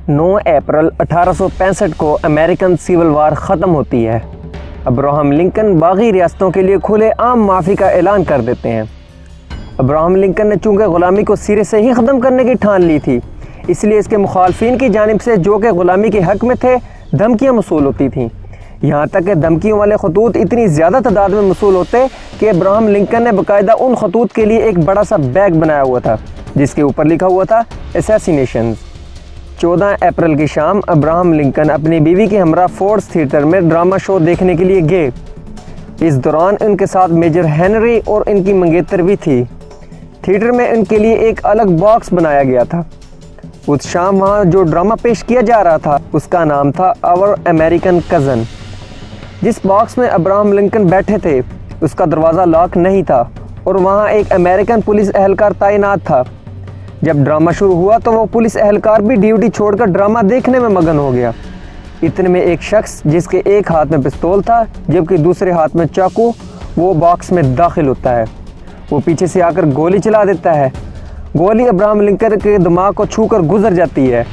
9 अप्रैल 1865 को American civil वार ख़त्म होती है। अब्राहम लिंकन बागी रियासतों के लिए खुले आम माफ़ी का ऐलान कर देते हैं। अब्राहम लिंकन ने चूँकि ग़ुलामी को सिरे से ही ख़त्म करने की ठान ली थी, इसलिए इसके मुखालफिन की जानिब से, जो कि ग़ुलामी के हक़ में थे, धमकियाँ मसूल होती थीं। यहाँ तक कि धमकियों वाले खतूत इतनी ज़्यादा तादाद में मसूल होते कि अब्राहम लिंकन ने बाकायदा उन खतूत के लिए एक बड़ा सा बैग बनाया हुआ था जिसके ऊपर लिखा हुआ था असैसिनेशन। 14 अप्रैल की शाम अब्राहम लिंकन अपनी बीवी के हमरा फोर्ड्स थिएटर में ड्रामा शो देखने के लिए गए। इस दौरान उनके साथ मेजर हेनरी और इनकी मंगेतर भी थी। थिएटर में उनके लिए एक अलग बॉक्स बनाया गया था। उस शाम वहाँ जो ड्रामा पेश किया जा रहा था उसका नाम था आवर अमेरिकन कज़न। जिस बॉक्स में अब्राहम लिंकन बैठे थे उसका दरवाज़ा लॉक नहीं था और वहाँ एक अमेरिकन पुलिस एहलकार तैनात था। जब ड्रामा शुरू हुआ तो वो पुलिस एहलकार भी ड्यूटी छोड़कर ड्रामा देखने में मगन हो गया। इतने में एक शख्स जिसके एक हाथ में पिस्तौल था जबकि दूसरे हाथ में चाकू, वो बॉक्स में दाखिल होता है। वो पीछे से आकर गोली चला देता है। गोली अब्राहम लिंकन के दिमाग को छूकर गुजर जाती है।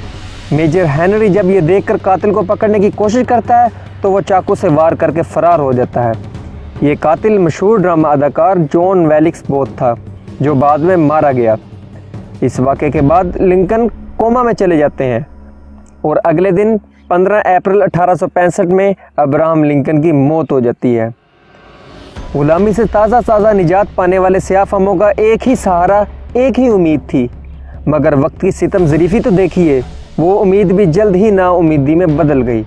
मेजर हेनरी जब ये देखकर कातिल को पकड़ने की कोशिश करता है तो वो चाकू से वार करके फ़रार हो जाता है। ये कातिल मशहूर ड्रामा अदाकार जॉन वेलिक्स बोथ था जो बाद में मारा गया। इस वाक़े के बाद लिंकन कोमा में चले जाते हैं और अगले दिन 15 अप्रैल 1865 में अब्राहम लिंकन की मौत हो जाती है। ग़ुलामी से ताज़ा निजात पाने वाले सियाह फ़हमों का एक ही सहारा, एक ही उम्मीद थी, मगर वक्त की सितम ज़रीफ़ी तो देखिए, वो उम्मीद भी जल्द ही नाउम्मीदी में बदल गई।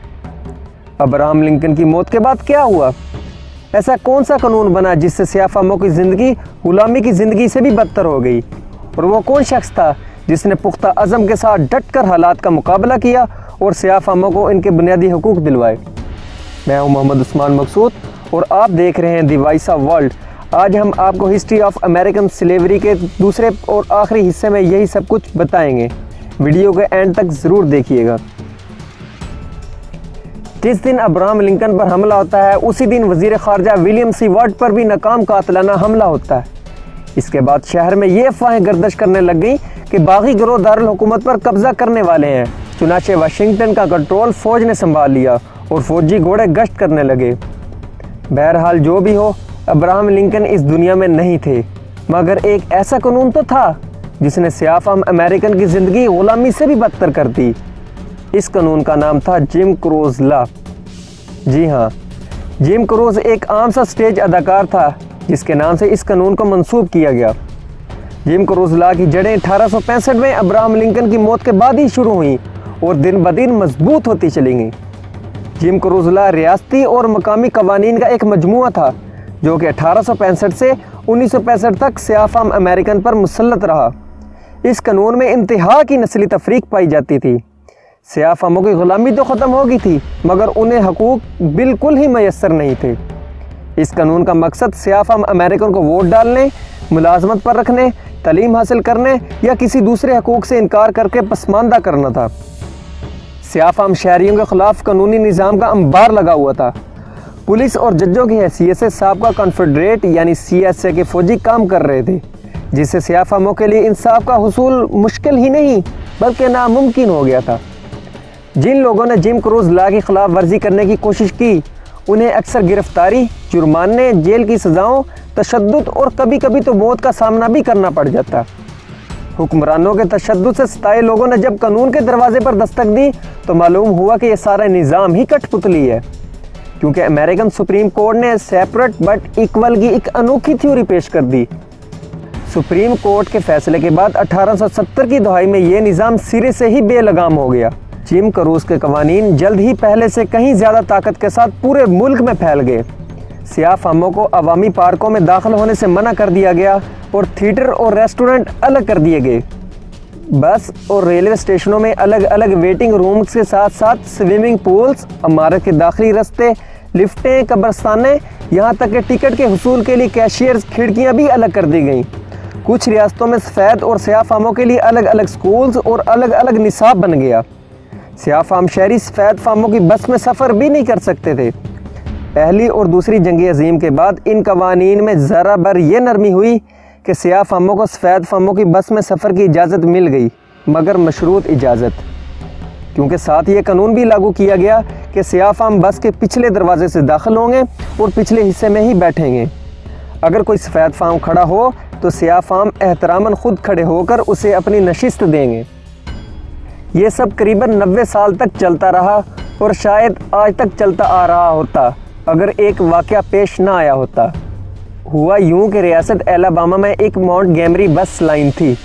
अब्राहम लिंकन की मौत के बाद क्या हुआ? ऐसा कौन सा कानून बना जिससे सियाह फ़हमों की ज़िंदगी ग़ुलामी की ज़िंदगी से भी बदतर हो गई? और वो कौन शख्स था जिसने पुख्ता अज़म के साथ डट कर हालात का मुकाबला किया और सियाह फ़हमों को इनके बुनियादी हकूक़ दिलवाए? मैं हूँ मोहम्मद उस्मान मकसूद और आप देख रहे हैं द वॉइस ऑफ वर्ल्ड। आज हम आपको हिस्ट्री ऑफ अमेरिकन स्लेवरी के दूसरे और आखिरी हिस्से में यही सब कुछ बताएंगे। वीडियो के एंड तक ज़रूर देखिएगा। जिस दिन अब्राहम लिंकन पर हमला होता है उसी दिन वज़ीर ख़ारजा विलियम सीवर्ट पर भी नाकाम कातिलाना हमला होता है। इसके बाद शहर में ये अफवाहें गर्दिश करने लग गई कि बागी गिरोह दारुल हुकूमत पर कब्ज़ा करने वाले हैं। चुनाचे वाशिंगटन का कंट्रोल फ़ौज ने संभाल लिया और फ़ौजी घोड़े गश्त करने लगे। बहरहाल जो भी हो, अब्राहम लिंकन इस दुनिया में नहीं थे, मगर एक ऐसा कानून तो था जिसने सियाह फ़हम अमेरिकन की ज़िंदगी ग़ुलामी से भी बदतर कर दी। इस कानून का नाम था जिम क्रोज़ लॉ। जी हाँ, जिम क्रोज़ एक आम सा स्टेज अदाकार था जिसके नाम से इस कानून को मंसूब किया गया। जिम क्रोज़ लॉ की जड़ें 1865 में अब्राहम लिंकन की मौत के बाद ही शुरू हुई और दिन ब दिन मजबूत होती चली गई। जिम क्रोज़ लॉ रियासती और मकामी कवानीन का एक मजमुआ था जो कि 1865 से 1965 तक सियाह फ़हम अमेरिकन पर मुसल्लत रहा। इस कानून में इंतहा की नस्ली तफरीक पाई जाती थी। सियाह फ़हमों की ग़ुलामी तो ख़त्म हो गई थी मगर उन्हें हकूक़ बिल्कुल ही मैसर नहीं थे। इस कानून का मकसद सियाह फ़हम अमेरिकन को वोट डालने, मुलाजमत पर रखने, तालीम हासिल करने या किसी दूसरे हकूक़ से इनकार करके पसमानदा करना था। सियाह फ़हम शहरियों के ख़िलाफ़ कानूनी निज़ाम का अंबार लगा हुआ था। पुलिस और जजों की हैसियत से साबका कॉन्फेडरेट यानी CSA के फ़ौजी काम कर रहे थे, जिससे सियाह फ़हमों के लिए इंसाफ का हुसूल मुश्किल ही नहीं बल्कि नामुमकिन हो गया था। जिन लोगों ने जिम क्रोज़ लॉ की खिलाफ वर्जी करने की कोशिश की उन्हें अक्सर गिरफ्तारी, जुर्माने, जेल की सज़ाओं, तशद्दुद और कभी कभी तो मौत का सामना भी करना पड़ जाता। हुक्मरानों के तशद्दुद से सताए लोगों ने जब कानून के दरवाजे पर दस्तक दी तो मालूम हुआ कि यह सारा निज़ाम ही कठपुतली है, क्योंकि अमेरिकन सुप्रीम कोर्ट ने सेपरेट बट इक्वल की एक अनोखी थ्योरी पेश कर दी। सुप्रीम कोर्ट के फैसले के बाद 1870 की दहाई में ये निज़ाम सिरे से ही बेलगाम हो गया। जिम क्रोज़ के कवानीन जल्द ही पहले से कहीं ज़्यादा ताकत के साथ पूरे मुल्क में फैल गए। सियाह फ़हमों को अवामी पार्कों में दाखिल होने से मना कर दिया गया और थिएटर और रेस्टोरेंट अलग कर दिए गए। बस और रेलवे स्टेशनों में अलग अलग वेटिंग रूम्स के साथ साथ स्विमिंग पूल्स, इमारत के दाखिली रास्ते, लिफ्टें, कब्रस्तानें, यहाँ तक कि टिकट के हुसूल के लिए कैशियर्स खिड़कियाँ भी अलग कर दी गईं। कुछ रियासतों में सफ़ेद और सियाह फ़हमों के लिए अलग अलग स्कूल्स और अलग अलग निसाब बन गया। सियाह फ़हम शहरी सफ़ेद फ़हमों की बस में सफ़र भी नहीं कर सकते थे। पहली और दूसरी जंग अज़ीम के बाद इन कवानीन में ज़रा बर ये नरमी हुई कि सियाह फ़हमों को सफ़ेद फ़हमों की बस में सफ़र की इजाज़त मिल गई, मगर मशरूत इजाज़त। क्योंकि साथ ये कानून भी लागू किया गया कि सियाह फाम बस के पिछले दरवाजे से दाखिल होंगे और पिछले हिस्से में ही बैठेंगे। अगर कोई सफ़ेद फाम खड़ा हो तो सियाह फाम एहतरामन खुद खड़े होकर उसे अपनी नशिस्त देंगे। ये सब करीबन 90 साल तक चलता रहा और शायद आज तक चलता आ रहा होता अगर एक वाक़या पेश ना आया होता। हुआ यूं कि रियासत एलाबामा में एक मॉन्टगोमरी बस लाइन थी।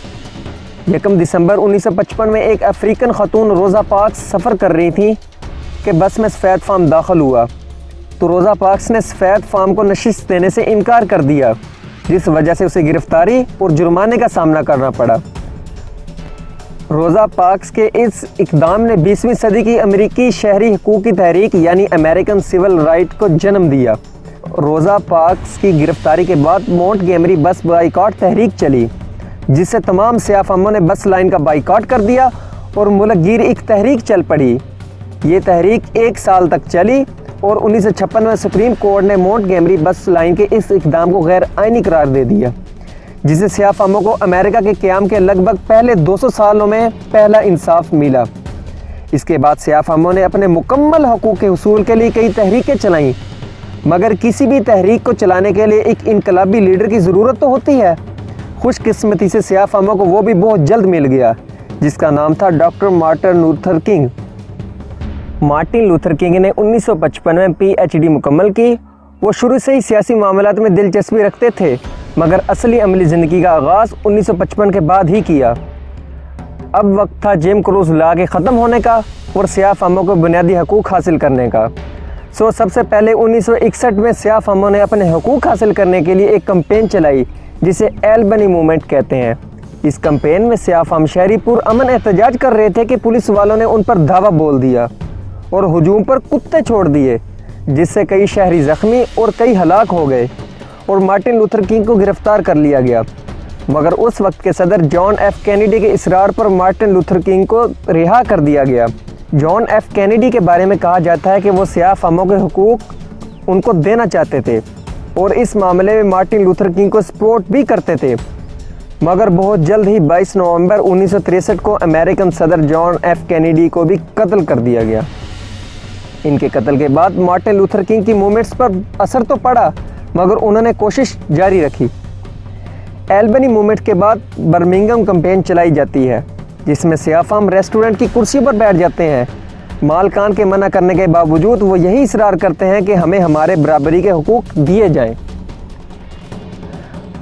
1 दिसंबर 1955 में एक अफ्रीकन खातून रोज़ा पार्क्स सफ़र कर रही थी कि बस में सफ़ेद फाम दाखिल हुआ तो रोज़ा पार्क्स ने सफ़ेद फाम को नशिस्त देने से इनकार कर दिया, जिस वजह से उसे गिरफ्तारी और जुर्माने का सामना करना पड़ा। रोज़ा पार्क्स के इस इक़दाम ने 20वीं सदी की अमेरिकी शहरी हकूक़ की तहरीक यानी अमेरिकन सिविल राइट को जन्म दिया। रोज़ा पार्क्स की गिरफ्तारी के बाद मॉन्टगोमरी बस बाइकॉट तहरीक चली, जिससे तमाम सियाह फामों ने बस लाइन का बाइकॉट कर दिया और मुल्कगीर एक तहरीक चल पड़ी। ये तहरीक 1 साल तक चली और 1956 में सुप्रीम कोर्ट ने मॉन्टगोमरी बस लाइन के इस इक़दाम को गैर आइनी करार दे दिया, जिससे सियाह फामों को अमेरिका के क़याम के लगभग पहले 200 सालों में पहला इंसाफ मिला। इसके बाद सियाह फामों ने अपने मुकम्मल हकूक़ के हुसूल के लिए कई तहरीकें चलाईं, मगर किसी भी तहरीक को चलाने के लिए एक इनकलाबी लीडर की ज़रूरत तो होती है। खुशकिस्मती से सियाह फामों को वो भी बहुत जल्द मिल गया, जिसका नाम था doctor Martin Luther king. Martin Luther king ने 1955 में PhD मुकम्मल की। वो शुरू से ही सियासी मामलात में दिलचस्पी रखते थे, मगर असली अमली ज़िंदगी का आगाज़ 1955 के बाद ही किया। अब वक्त था जिम क्रूज़ लॉ के ख़त्म होने का और सियाह फामों को बुनियादी हकूक़ हासिल करने का। सबसे पहले 1961 में सियाह फामों ने अपने हकूक़ हासिल करने के लिए एक कैंपेन चलाई, जिसे एल्बनी मूवमेंट कहते हैं। इस कैंपेन में सियाह फाम शहरी पुरअमन एहतजाज कर रहे थे कि पुलिस वालों ने उन पर धावा बोल दिया और हुजूम पर कुत्ते छोड़ दिए, जिससे कई शहरी ज़ख्मी और कई हलाक हो गए और मार्टिन लूथर किंग को गिरफ्तार कर लिया गया। मगर उस वक्त के सदर जॉन F कैनेडी के इसरार पर मार्टिन लूथर किंग को रिहा कर दिया गया। जॉन F कैनेडी के बारे में कहा जाता है कि वो सियाह फामों के हुकूक उनको देना चाहते थे और इस मामले में मार्टिन लूथर किंग को सपोर्ट भी करते थे। मगर बहुत जल्द ही 22 नवंबर 1963 को अमेरिकन सदर जॉन F कैनेडी को भी कत्ल कर दिया गया। इनके कत्ल के बाद मार्टिन लूथर किंग की मूवमेंट्स पर असर तो पड़ा, मगर उन्होंने कोशिश जारी रखी। एल्बनी मूवमेंट के बाद बर्मिंघम कैंपेन चलाई जाती है, जिसमें सियाह फाम रेस्टोरेंट की कुर्सी पर बैठ जाते हैं। मालकान के मना करने के बावजूद वो यही इसरार करते हैं कि हमें हमारे बराबरी के हुकूक दिए जाएं।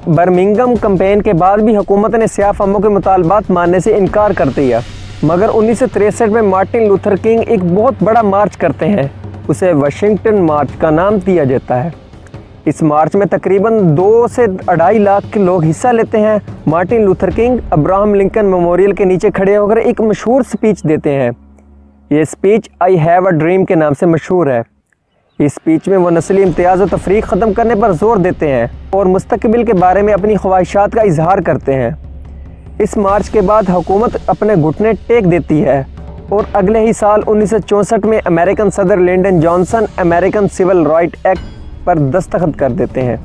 बर्मिंघम कैंपेन के बाद भी हुकूमत ने सियाह फामों के मुतालबात मानने से इनकार कर दिया, मगर 1963 में मार्टिन लूथर किंग एक बहुत बड़ा मार्च करते हैं। उसे वाशिंगटन मार्च का नाम दिया जाता है। इस मार्च में तकरीबन 2 से 2.5 लाख के लोग हिस्सा लेते हैं। Martin Luther king Abraham Lincoln memorial के नीचे खड़े होकर एक मशहूर स्पीच देते हैं। ये speech I have a dream के नाम से मशहूर है। इस स्पीच में वो नस्ली इम्तियाज़ और तफरीक ख़त्म करने पर जोर देते हैं और मुस्तकबिल के बारे में अपनी ख्वाहिशात का इजहार करते हैं। इस मार्च के बाद हुकूमत अपने घुटने टेक देती है और अगले ही साल 1964 में अमेरिकन सदर Lyndon Johnson American civil right act पर दस्तखत कर देते हैं,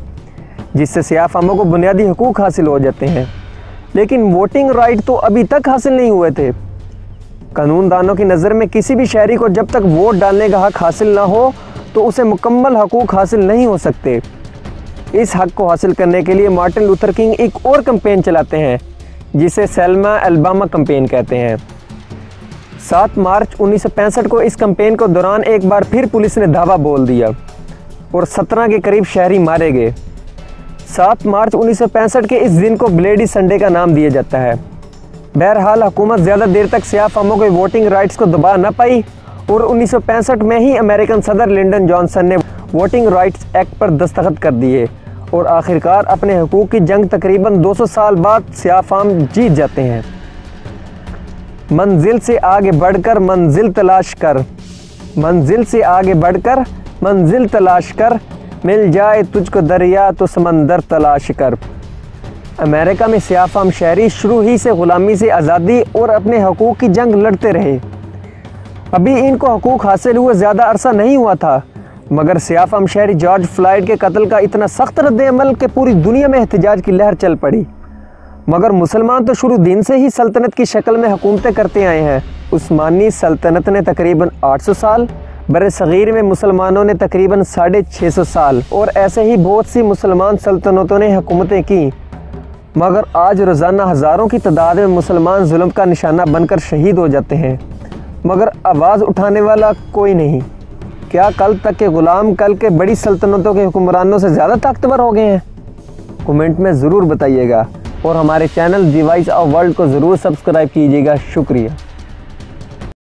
जिससे सियाह फामों को बुनियादी हकूक़ हासिल हो जाते हैं। लेकिन वोटिंग राइट तो अभी तक हासिल नहीं हुए थे। कानूनदानों की नज़र में किसी भी शहरी को जब तक वोट डालने का हक हासिल ना हो तो उसे मुकम्मल हकूक़ हासिल नहीं हो सकते। इस हक को हासिल करने के लिए मार्टिन लूथर किंग एक और कैंपेन चलाते हैं, जिसे सेल्मा एल्बामा कैंपेन कहते हैं। 7 मार्च 1965 को इस कैंपेन के दौरान एक बार फिर पुलिस ने धावा बोल दिया और 17 के करीब शहरी मारे गए। 7 मार्च 1965 के इस दिन को ब्लेडी संडे का नाम दिया जाता है। बहरहाल हुकूमत ज़्यादा देर तक सियाह फामों के वोटिंग राइट्स को दबा न पाई और 1965 में ही अमेरिकन सदर लिंडन जॉनसन ने वोटिंग राइट्स एक्ट पर दस्तखत कर दिए और आखिरकार अपने हकूक़ की जंग तकरीबन 200 साल बाद सियाह फाम जीत जाते हैं। मंजिल से आगे बढ़कर मंजिल तलाश कर, मंजिल से आगे बढ़कर मंजिल तलाश कर, मिल जाए तुझको दरिया तो समंदर तलाश कर। अमेरिका में सियाह फाम शहरी शुरू ही से ग़ुलामी से आज़ादी और अपने हकूक़ की जंग लड़ते रहे। अभी इनको हकूक़ हासिल हुए ज़्यादा अरसा नहीं हुआ था, मगर सियाह फाम शहरी जॉर्ज फ्लॉयड के कत्ल का इतना सख्त रद्द-ए-अमल कि पूरी दुनिया में एहतजाज की लहर चल पड़ी। मगर मुसलमान तो शुरू दिन से ही सल्तनत की शक्ल में हुकूमतें करते आए हैं। उस्मानी सल्तनत ने तकरीबन 800 साल, बर-ए-सग़ीर में मुसलमानों ने तकरीबन 650 साल और ऐसे ही बहुत सी मुसलमान सल्तनतों ने हुकूमतें की, मगर आज रोज़ाना हज़ारों की तादाद में मुसलमान जुल्म का निशाना बनकर शहीद हो जाते हैं, मगर आवाज़ उठाने वाला कोई नहीं। क्या कल तक के ग़ुलाम कल के बड़ी सल्तनतों के हुक्मरानों से ज़्यादा ताकतवर हो गए हैं? कमेंट में ज़रूर बताइएगा और हमारे channel the voice of world को ज़रूर सब्सक्राइब कीजिएगा। शुक्रिया।